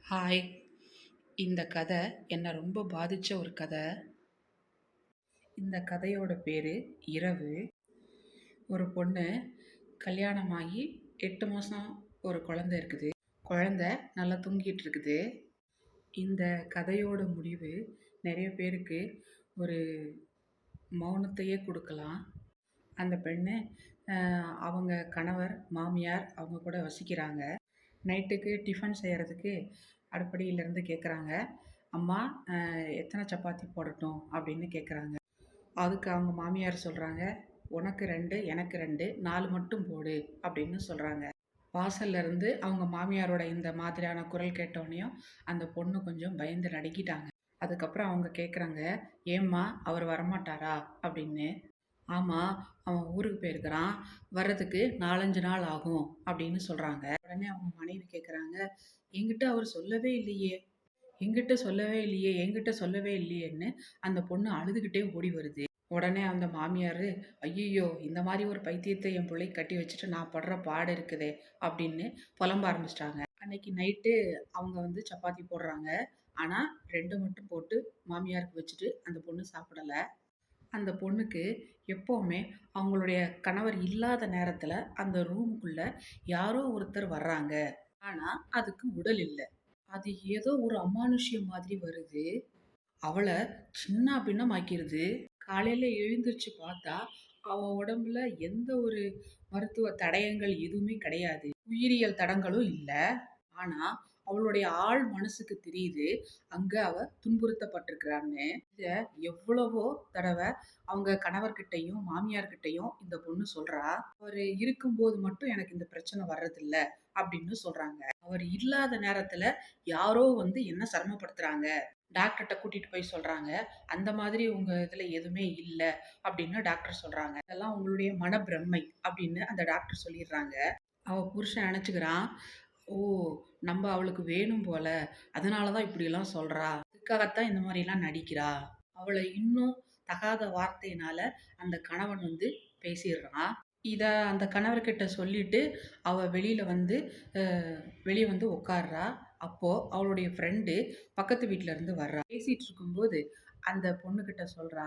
Hi. இந்த கதை என்னை ரொம்ப பாதித்த ஒரு கதை. இந்த கதையோட பேர் இரவு. ஒரு பொண்ணு கல்யாணமாகி 8 மாதம் ஒரு குழந்தை இருக்குது. குழந்தை நல்லா தூங்கிட்டு இருக்குது. இந்த கதையோட முடிவு நிறைய பேருக்கு ஒரு மௌனத்தையே கொடுக்கலாம். அந்த பெண்ணு அவங்க கணவர் மாமியார் அவங்க கூட வசிக்கிறாங்க. நைட்டுக்கு டிஃபன் செய்கிறதுக்கு அடுப்படியிலேருந்து கேட்குறாங்க, அம்மா எத்தனை சப்பாத்தி போடட்டும் அப்படின்னு கேட்குறாங்க. அதுக்கு அவங்க மாமியார் சொல்கிறாங்க, உனக்கு 2 எனக்கு 2 4 மட்டும் போடு அப்படின்னு சொல்கிறாங்க. வாசல்லேருந்து அவங்க மாமியாரோட இந்த மாதிரியான குரல் கேட்டோடனையும் அந்த பொண்ணு கொஞ்சம் பயந்து நடுங்கிட்டாங்க. அதுக்கப்புறம் அவங்க கேட்குறாங்க, ஏம்மா அவர் வரமாட்டாரா அப்படின்னு. ஆமாம், அவன் ஊருக்கு போயிருக்கிறான், வர்றதுக்கு 4-5 நாள் ஆகும் அப்படின்னு சொல்கிறாங்க. உடனே அவங்க மனைவி கேட்குறாங்க, என்கிட்ட அவர் சொல்லவே இல்லையே, என்கிட்ட சொல்லவே இல்லையே, என்கிட்ட சொல்லவே இல்லையேன்னு அந்த பொண்ணு அழுதுகிட்டே ஓடி வருது. உடனே அந்த மாமியார், ஐயோ இந்த மாதிரி ஒரு பைத்தியத்தை என் பிள்ளை கட்டி வச்சுட்டு நான் படுற பாடு இருக்குதே அப்படின்னு புலம்ப ஆரம்பிச்சிட்டாங்க. அன்னைக்கு நைட்டு அவங்க சப்பாத்தி போடுறாங்க. ஆனால் 2 மட்டும் போட்டு மாமியாருக்கு வச்சுட்டு அந்த பொண்ணு சாப்பிடலை. அந்த பொண்ணுக்கு எப்போவுமே அவங்களுடைய கணவர் இல்லாத நேரத்தில் அந்த ரூமுக்குள்ளே யாரோ ஒருத்தர் வர்றாங்க, ஆனால் அதுக்கு உடல் இல்லை. அது ஏதோ ஒரு அமானுஷ்யம் மாதிரி வருது, அவளை சின்ன பின்னமாக்கிடுது. காலையில் எழுந்திரிச்சு பார்த்தா அவள் உடம்புல எந்த ஒரு மருத்துவ தடயங்கள் எதுவுமே கிடையாது, உயிரியல் தடங்களும் இல்லை. ஆனால் அவளுடைய ஆள் மனசுக்கு தெரியுது அங்கே அவ துன்புறுத்தப்பட்டிருக்கிறான்னு. இதை எவ்வளவோ தடவை அவங்க கணவர்கிட்டையும் மாமியார்கிட்டையும் இந்த பொண்ணு சொல்றா. அவர் இருக்கும்போது மட்டும் எனக்கு இந்த பிரச்சனை வர்றதில்ல அப்படின்னு சொல்றாங்க. அவர் இல்லாத நேரத்துல யாரோ என்ன சிரமப்படுத்துறாங்க, டாக்டர்கிட்ட கூட்டிட்டு போய் சொல்றாங்க, அந்த மாதிரி உங்க இதுல எதுவுமே இல்லை அப்படின்னு டாக்டர் சொல்றாங்க. இதெல்லாம் உங்களுடைய மனப்பிரமை அப்படின்னு அந்த டாக்டர் சொல்லிடுறாங்க. அவ புருஷன் நினச்சிக்கிறான், ஓ நம்ம அவளுக்கு வேணும் போல, அதனால தான் இப்படியெல்லாம் சொல்றா, அதுக்காகத்தான் இந்த மாதிரிலாம் நடிக்கிறா. அவளை இன்னும் தகாத வார்த்தையினால அந்த கணவன் பேசிடுறான். இதை அந்த கணவர்கிட்ட சொல்லிட்டு அவ வெளியே உட்கார்றா. அப்போ அவளுடைய ஃப்ரெண்டு பக்கத்து வீட்டில இருந்து வர்றா. பேசிட்டு இருக்கும்போது அந்த பொண்ணுகிட்ட சொல்றா,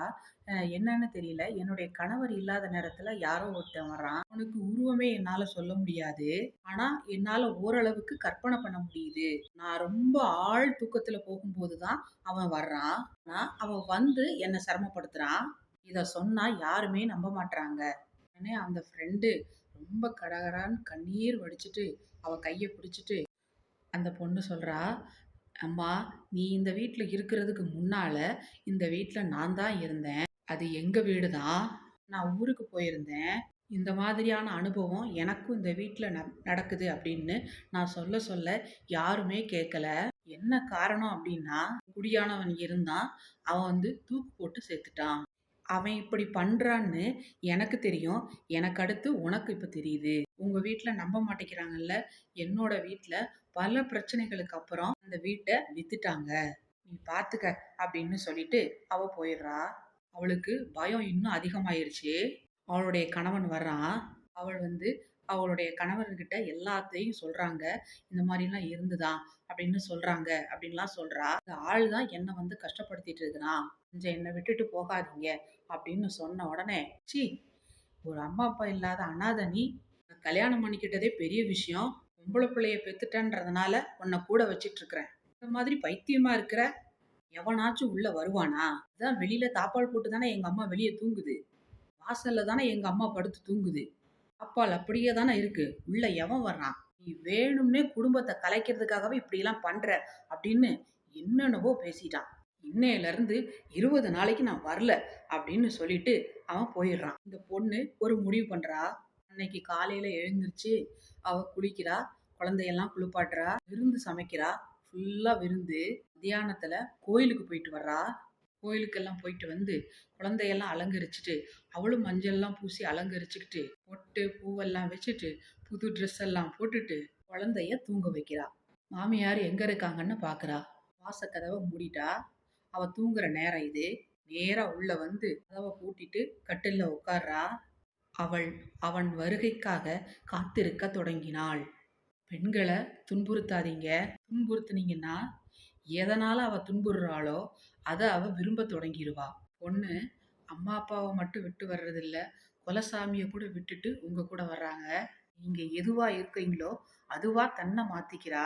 என்னன்னு தெரியல, என்னுடைய கணவர் இல்லாத நேரத்துல யாரோ ஒருத்தன் வர்றான், அவனுக்கு உருவமே என்னால சொல்ல முடியாது, ஆனா என்னால ஓரளவுக்கு கற்பனை பண்ண முடியுது. நான் ரொம்ப ஆழ் தூக்கத்துல போகும்போது தான் அவன் வர்றான், ஆனா அவன் என்னை சிரமப்படுத்துறான். இத சொன்னா யாருமே நம்ப மாட்றாங்க. உடனே அந்த ஃப்ரெண்டு ரொம்ப கடகடான்னு கண்ணீர் வடிச்சிட்டு அவ கையை பிடிச்சிட்டு அந்த பொண்ணு சொல்றா, அம்மா நீ இந்த வீட்டில் இருக்கிறதுக்கு முன்னால இந்த வீட்டில் நான் தான் இருந்தேன், அது எங்க வீடு தான், நான் ஊருக்கு போயிருந்தேன், இந்த மாதிரியான அனுபவம் எனக்கும் இந்த வீட்டில் நடக்குது அப்படின்னு நான் சொல்ல சொல்ல யாருமே கேட்கல. என்ன காரணம் அப்படின்னா, குடியானவன் இருந்தான், அவன் தூக்கு போட்டு செத்துட்டான். அவன் இப்படி பண்றான்னு எனக்கு தெரியும், எனக்கு அடுத்து உனக்கு இப்போ தெரியுது. உங்க வீட்டில் நம்ப மாட்டேங்கிறாங்கல்ல, என்னோட வீட்டில் பல பிரச்சனைகளுக்கு அப்புறம் அந்த வீட்டை வித்துட்டாங்க, நீ பார்த்துக்க அப்படின்னு சொல்லிட்டு அவ போயிடுறா. அவளுக்கு பயம் இன்னும் அதிகமாயிருச்சு. அவளுடைய கணவன் வர்றான். அவள் அவளுடைய கணவர்கிட்ட எல்லாத்தையும் சொல்றாங்க, இந்த மாதிரிலாம் இருந்துதான் அப்படின்னு சொல்றாங்க அப்படின்லாம் சொல்றா. இந்த ஆள் தான் என்னை கஷ்டப்படுத்திட்டு இருக்கிறான், கொஞ்சம் என்னை விட்டுட்டு போகாதீங்க அப்படின்னு சொன்ன உடனே, சி ஒரு அம்மா அப்பா இல்லாத அனாதை நீ, கல்யாணம் பண்ணிக்கிட்டதே பெரிய விஷயம், பொம்பளை பிள்ளைய பெத்துட்டன்றதுனால உன்னை கூட வச்சிட்டு இருக்கிறேன், இந்த மாதிரி பைத்தியமா இருக்கிற, எவனாச்சும் உள்ள வருவானா? அதான் வெளியில தாப்பால் போட்டு தானே எங்க அம்மா வெளியே தூங்குது, வாசல்ல தானே எங்க அம்மா படுத்து தூங்குது, தாப்பால் அப்படியே தானே இருக்கு, உள்ள எவன் வர்றான்? நீ வேணும்னே குடும்பத்தை கலைக்கிறதுக்காகவே இப்படியெல்லாம் பண்ற அப்படின்னு என்னென்னவோ பேசிட்டான். இன்னையில இருந்து 20 நாளைக்கு நான் வரல அப்படின்னு சொல்லிட்டு அவன் போயிடுறான். இந்த பொண்ணு ஒரு முடிவு பண்றா. அன்னைக்கு காலையில எழுந்திருச்சு அவ குளிக்கிறா, குழந்தையெல்லாம் குளிப்பாட்டுறா, விருந்து சமைக்கிறா, ஃபுல்லா விருந்து. மத்தியானத்துல கோயிலுக்கு போயிட்டு வர்றா. கோயிலுக்கெல்லாம் போயிட்டு குழந்தையெல்லாம் அலங்கரிச்சுட்டு, அவளும் மஞ்சள்லாம் பூசி அலங்கரிச்சுக்கிட்டு, பொட்டு பூவெல்லாம் வச்சுட்டு, புது ட்ரெஸ் எல்லாம் போட்டுட்டு குழந்தைய தூங்க வைக்கிறா. மாமியார் எங்க இருக்காங்கன்னு பாக்குறா. வாசக்கதவை மூடிட்டா. அவ தூங்குற நேரம் இது. நேரா உள்ள கதவை பூட்டிட்டு கட்டில்ல உட்கார்றா. அவள் அவன் வருகைக்காக காத்திருக்க தொடங்கினாள். பெண்கள துன்புறுத்தாதீங்க. துன்புறுத்துனீங்கன்னா, எதனால அவ துன்புறுறாளோ, அத அவ விரும்பத் தொடங்கிருவா. பொண்ணு அம்மா, அப்பாவ மட்டும் விட்டு வர்றதில்ல. குலசாமிய கூட விட்டுட்டு உங்க கூட வர்றாங்க. நீங்க எதுவா இருக்கீங்களோ, அதுவா தன்ன மாத்திக்கிறா.